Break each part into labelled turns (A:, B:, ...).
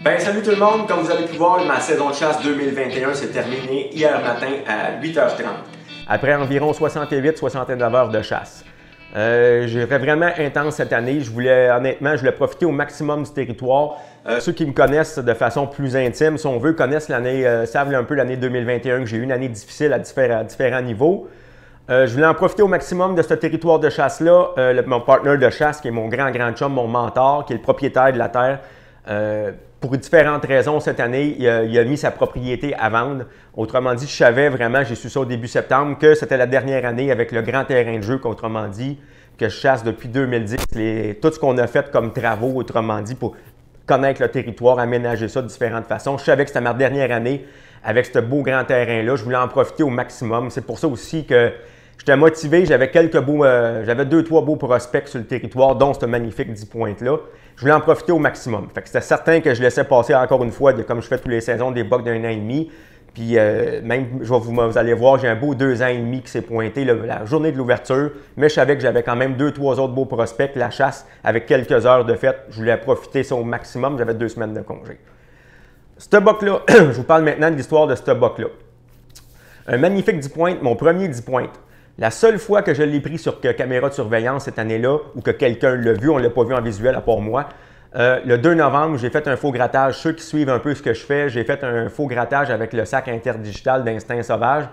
A: Ben salut tout le monde, comme vous avez pu voir, ma saison de chasse 2021 s'est terminée hier matin à 8h30. Après environ 68-69 heures de chasse. J'étais vraiment intense cette année. Honnêtement, je voulais profiter au maximum du territoire. Ceux qui me connaissent de façon plus intime, si on veut, connaissent l'année, savent un peu l'année 2021 que j'ai eu une année difficile à différents niveaux. Je voulais en profiter au maximum de ce territoire de chasse-là. Mon partenaire de chasse, qui est mon grand chum, mon mentor, qui est le propriétaire de la terre, pour différentes raisons, cette année, il a mis sa propriété à vendre. Autrement dit, je savais vraiment, j'ai su ça au début septembre, que c'était la dernière année avec le grand terrain de jeu, qu'autrement dit, que je chasse depuis 2010. Tout ce qu'on a fait comme travaux, autrement dit, pour connaître le territoire, aménager ça de différentes façons. Je savais que c'était ma dernière année avec ce beau grand terrain-là. Je voulais en profiter au maximum. C'est pour ça aussi que j'étais motivé. J'avais j'avais 2-3 beaux prospects sur le territoire, dont ce magnifique 10 pointes-là. Je voulais en profiter au maximum. Fait que c'était certain que je laissais passer encore une fois, comme je fais tous les saisons, des bucks d'1 an et demi. Puis même, vous allez voir, j'ai un beau 2 ans et demi qui s'est pointé la journée de l'ouverture. Mais je savais que j'avais quand même 2-3 autres beaux prospects. La chasse, avec quelques heures de fête, je voulais profiter ça au maximum. J'avais 2 semaines de congé. Ce buck-là, je vous parle maintenant de l'histoire de ce buck-là. Un magnifique 10 pointes, mon premier 10 pointes. La seule fois que je l'ai pris sur caméra de surveillance cette année-là, ou que quelqu'un l'a vu, on ne l'a pas vu en visuel à part moi, le 2 novembre, j'ai fait un faux grattage. Ceux qui suivent un peu ce que je fais, j'ai fait un faux grattage avec le sac interdigital d'Instinct Sauvage.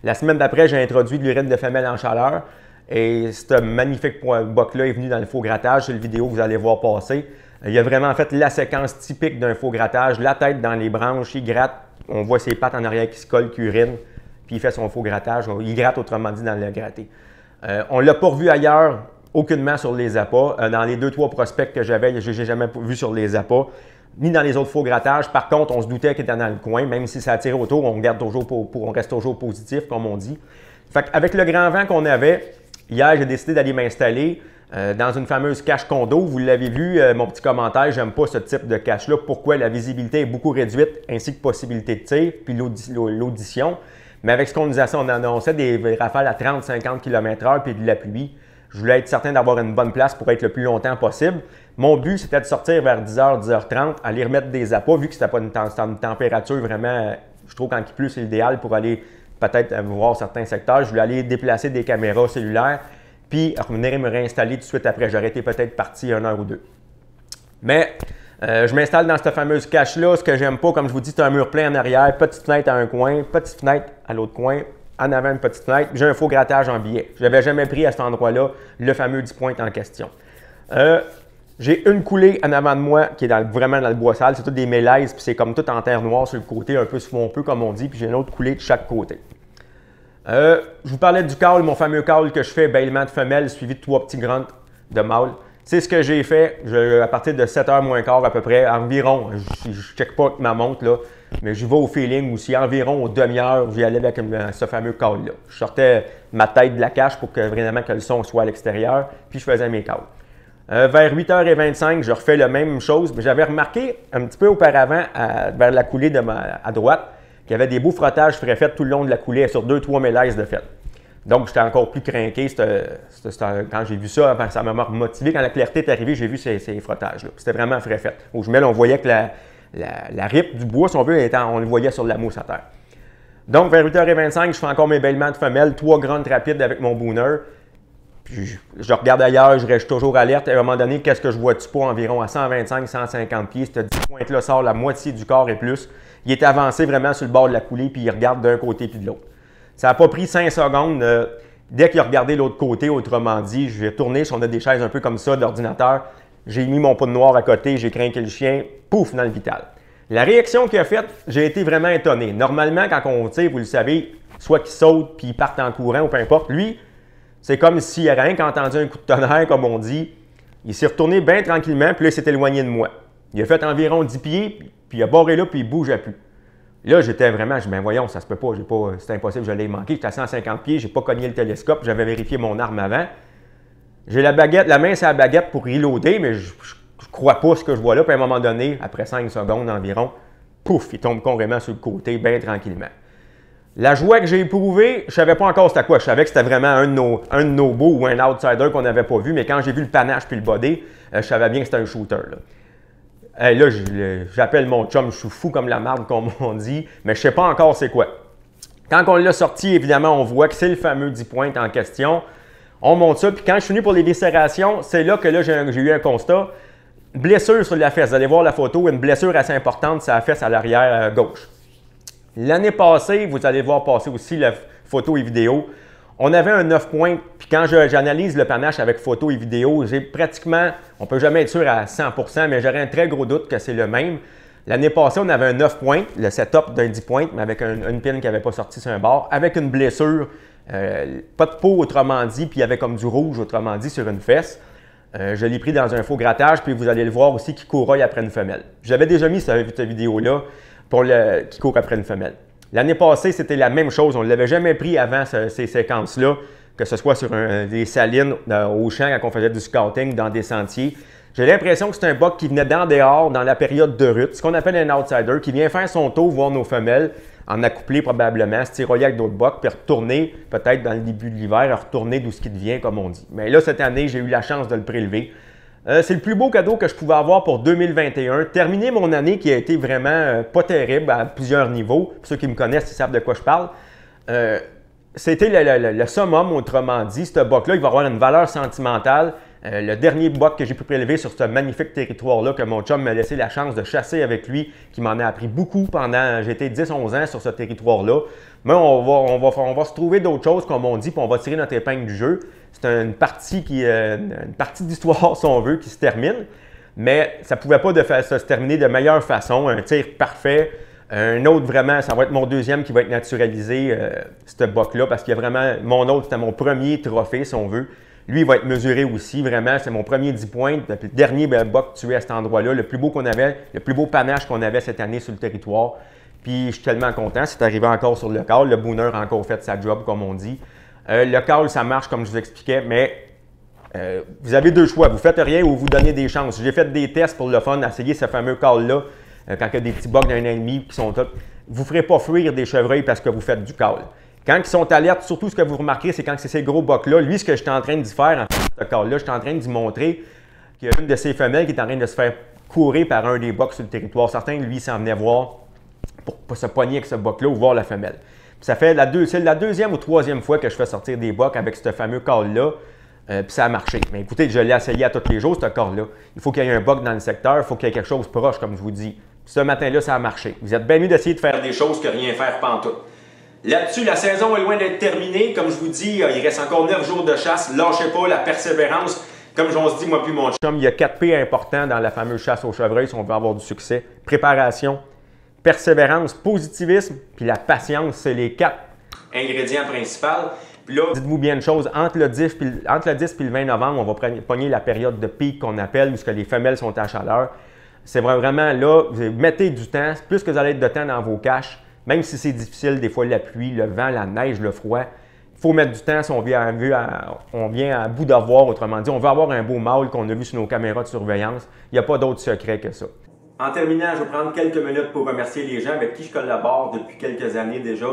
A: La semaine d'après, j'ai introduit de l'urine de femelle en chaleur. Et ce magnifique buck-là est venu dans le faux grattage. C'est la vidéo que vous allez voir passer. Il a vraiment fait la séquence typique d'un faux grattage. La tête dans les branches, il gratte. On voit ses pattes en arrière qui se collent, qui urinent. Puis il fait son faux grattage. Il gratte, autrement dit, dans le gratté. On ne l'a pas revu ailleurs, aucunement sur les appâts. Dans les 2-3 prospects que j'avais, je n'ai jamais vu sur les appâts, ni dans les autres faux grattages. Par contre, on se doutait qu'il était dans le coin. Même si ça a tiré autour, on reste toujours positif, comme on dit. Fait qu'avec le grand vent qu'on avait, hier, j'ai décidé d'aller m'installer dans une fameuse cache condo. Vous l'avez vu, mon petit commentaire, j'aime pas ce type de cache-là. Pourquoi? La visibilité est beaucoup réduite, ainsi que possibilité de tir, puis l'audition. Mais avec ce qu'on nous annonçait des rafales à 30-50 km/h puis de la pluie, je voulais être certain d'avoir une bonne place pour être le plus longtemps possible. Mon but, c'était de sortir vers 10h, 10h30, aller remettre des appâts, vu que c'était pas une température vraiment, je trouve quand il pleut, c'est l'idéal pour aller peut-être voir certains secteurs. Je voulais aller déplacer des caméras cellulaires, puis revenir et me réinstaller tout de suite après. J'aurais été peut-être parti 1 heure ou 2. Mais je m'installe dans cette fameuse cache-là. Ce que j'aime pas, comme je vous dis, c'est un mur plein en arrière, petite fenêtre à un coin, petite fenêtre à l'autre coin, en avant une petite fenêtre. J'ai un faux grattage en billet. Je n'avais jamais pris à cet endroit-là le fameux 10 pointes en question. J'ai une coulée en avant de moi qui est vraiment dans le bois sale. C'est tout des mélèzes, puis c'est comme tout en terre noire sur le côté, un peu sous-un comme on dit, puis j'ai une autre coulée de chaque côté. Je vous parlais du call, mon fameux call que je fais, bêlement de femelle, suivi de 3 petits grunts de mâle. C'est ce que j'ai fait à partir de 7h moins quart à peu près, environ, je ne check pas ma montre, là, mais je vais au feeling aussi, environ aux demi-heures, j'y allais avec ce fameux call-là. Je sortais ma tête de la cache pour que vraiment que le son soit à l'extérieur, puis je faisais mes calls. Vers 8h25, je refais la même chose, mais j'avais remarqué un petit peu auparavant, vers la coulée à droite, qu'il y avait des beaux frottages faits tout le long de la coulée sur 2-3 mélèzes de fait. Donc, j'étais encore plus craqué quand j'ai vu ça. Ça m'a motivé. Quand la clarté est arrivée, j'ai vu ces frottages-là. C'était vraiment frais fait. Aux jumelles, on voyait que la ripe du bois, si on veut, on le voyait sur la mousse à terre. Donc, vers 8h25, je fais encore mes bêlements de femelles, 3 grunts rapides avec mon booner. Puis, je regarde ailleurs, je reste toujours alerte. À un moment donné, qu'est-ce que je vois-tu pas? Environ à 125-150 pieds. Ce 10 pointes-là sort la moitié du corps et plus. Il est avancé vraiment sur le bord de la coulée, puis il regarde d'un côté puis de l'autre. Ça n'a pas pris 5 secondes. Dès qu'il a regardé l'autre côté, autrement dit, je vais tourner, si on a des chaises un peu comme ça d'ordinateur, j'ai mis mon pot de noir à côté, j'ai craqué le chien, pouf, dans le vital. La réaction qu'il a faite, j'ai été vraiment étonné. Normalement, quand on tire, vous le savez, soit qu'il saute puis il parte en courant ou peu importe, lui, c'est comme s'il n'avait rien qu'entendu un coup de tonnerre, comme on dit. Il s'est retourné bien tranquillement, puis là, il s'est éloigné de moi. Il a fait environ 10 pieds, puis il a barré là, puis il ne bougeait plus. Là, j'étais vraiment, je dis, ben voyons, ça se peut pas, c'est impossible, je l'ai manqué. J'étais à 150 pieds, j'ai pas cogné le télescope, j'avais vérifié mon arme avant. J'ai la main sur la baguette pour reloader, mais je crois pas ce que je vois là. Puis à un moment donné, après 5 secondes environ, pouf, il tombe carrément sur le côté, bien tranquillement. La joie que j'ai éprouvée, je savais pas encore c'était quoi. Je savais que c'était vraiment un de nos beaux ou un outsider qu'on n'avait pas vu, mais quand j'ai vu le panache puis le body, je savais bien que c'était un shooter, là. Là, j'appelle mon chum, je suis fou comme la marde, comme on dit, mais je ne sais pas encore c'est quoi. Quand on l'a sorti, évidemment, on voit que c'est le fameux 10 pointes en question. On monte ça, puis quand je suis venu pour les viscérations, c'est là que j'ai eu un constat. Blessure sur la fesse. Vous allez voir la photo, une blessure assez importante sur la fesse à l'arrière gauche. L'année passée, vous allez voir passer aussi la photo et vidéo. On avait un 9 points, puis quand j'analyse le panache avec photo et vidéo, j'ai pratiquement, on ne peut jamais être sûr à 100%, mais j'aurais un très gros doute que c'est le même. L'année passée, on avait un 9 points, le setup d'un 10 points, mais avec une pin qui n'avait pas sorti sur un bord, avec une blessure, pas de peau autrement dit, puis il y avait comme du rouge autrement dit sur une fesse. Je l'ai pris dans un faux grattage, puis vous allez le voir aussi qui couraille après une femelle. J'avais déjà mis cette vidéo-là pour qui court après une femelle. L'année passée, c'était la même chose. On ne l'avait jamais pris avant ces séquences-là, que ce soit sur des salines au champ quand on faisait du scouting dans des sentiers. J'ai l'impression que c'est un buck qui venait d'en dehors dans la période de rut, ce qu'on appelle un outsider, qui vient faire son tour, voir nos femelles, en accoupler probablement, se tiroyer avec d'autres bucks, puis retourner peut-être dans le début de l'hiver, retourner d'où ce qui devient, comme on dit. Mais là, cette année, j'ai eu la chance de le prélever. C'est le plus beau cadeau que je pouvais avoir pour 2021. Terminer mon année qui a été vraiment pas terrible à plusieurs niveaux. Pour ceux qui me connaissent, ils savent de quoi je parle. C'était le summum, autrement dit. Ce buck-là, il va avoir une valeur sentimentale. Le dernier buck que j'ai pu prélever sur ce magnifique territoire-là, que mon chum m'a laissé la chance de chasser avec lui, qui m'en a appris beaucoup pendant, j'ai été 10-11 ans sur ce territoire-là. Mais on va se trouver d'autres choses, comme on dit, puis on va tirer notre épingle du jeu. C'est une partie d'histoire, si on veut, qui se termine. Mais ça ne pouvait pas se terminer de meilleure façon. Un tir parfait. Un autre, vraiment, ça va être mon deuxième qui va être naturalisé, ce buck-là, parce qu'il y a vraiment, mon autre, c'était mon premier trophée, si on veut. Lui, il va être mesuré aussi, vraiment. C'est mon premier 10 points, le dernier buck tué à cet endroit-là, le plus beau qu'on avait, le plus beau panache qu'on avait cette année sur le territoire. Puis je suis tellement content, c'est arrivé encore sur le call. Le booner a encore fait sa job, comme on dit. Le call, ça marche comme je vous expliquais, mais vous avez deux choix. Vous faites rien ou vous donnez des chances. J'ai fait des tests pour le fun, essayer ce fameux call-là, quand il y a des petits bucks d'un an et demi qui sont tous. Vous ne ferez pas fuir des chevreuils parce que vous faites du call. Quand ils sont alertes, surtout ce que vous remarquerez, c'est quand c'est ces gros bucks-là. Lui, ce que je suis en train d'y faire, en fait, ce call-là, je suis en train d'y montrer qu'il y a une de ces femelles qui est en train de se faire courir par un des bucks sur le territoire. Certains, lui, s'en venaient voir pour se pogner avec ce buck-là ou voir la femelle. C'est la deuxième ou troisième fois que je fais sortir des bucks avec ce fameux call-là, puis ça a marché. Mais écoutez, je l'ai essayé à tous les jours, ce call-là. Il faut qu'il y ait un buck dans le secteur, il faut qu'il y ait quelque chose proche, comme je vous dis. Puis ce matin-là, ça a marché. Vous êtes bien mieux d'essayer de faire des choses que rien faire pantoute. Là-dessus, la saison est loin d'être terminée. Comme je vous dis, il reste encore 9 jours de chasse. Lâchez pas la persévérance. Comme on se dit, moi puis mon chum, il y a 4 P importants dans la fameuse chasse au chevreuil si on veut avoir du succès. Préparation, persévérance, positivisme, puis la patience, c'est les 4 ingrédients principaux. Puis là, dites-vous bien une chose, entre le 10 et le 20 novembre, on va pogner la période de pic qu'on appelle, où les femelles sont à chaleur. C'est vraiment là, vous mettez du temps, plus que vous allez être de temps dans vos caches, même si c'est difficile, des fois la pluie, le vent, la neige, le froid, il faut mettre du temps si on vient à bout d'avoir, autrement dit. On veut avoir un beau mâle qu'on a vu sur nos caméras de surveillance. Il n'y a pas d'autre secret que ça. En terminant, je vais prendre quelques minutes pour remercier les gens avec qui je collabore depuis quelques années déjà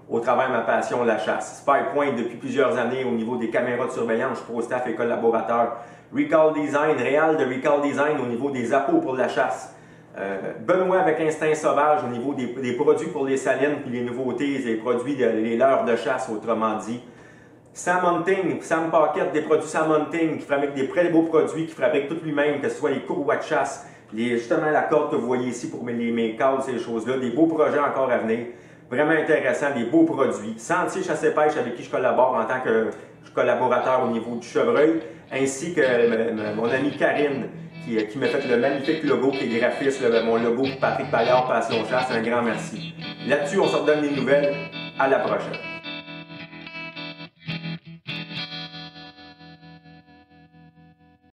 A: au travers de ma passion, la chasse. SpyPoint depuis plusieurs années au niveau des caméras de surveillance, pro staff et collaborateurs. Recall Design, Réal de Recall Design au niveau des appos pour la chasse. Benoît avec Instinct Sauvage au niveau des produits pour les salines puis les nouveautés, les produits, les leurres de chasse, autrement dit. Sam Hunting, Sam Paquette, des produits Sam Hunting qui fabrique des très beaux produits, qui fabrique tout lui-même, que ce soit les courroies de chasse, justement la corde que vous voyez ici pour mes câbles, ces choses-là, des beaux projets encore à venir. Vraiment intéressant, des beaux produits. Sentier Chasse et Pêche avec qui je collabore en tant que collaborateur au niveau du chevreuil, ainsi que mon amie Karine qui m'a fait le magnifique logo, qui est graphiste, mon logo Patrick Paillard, Passion Chasse. Un grand merci. Là-dessus, on se redonne des nouvelles. À la prochaine.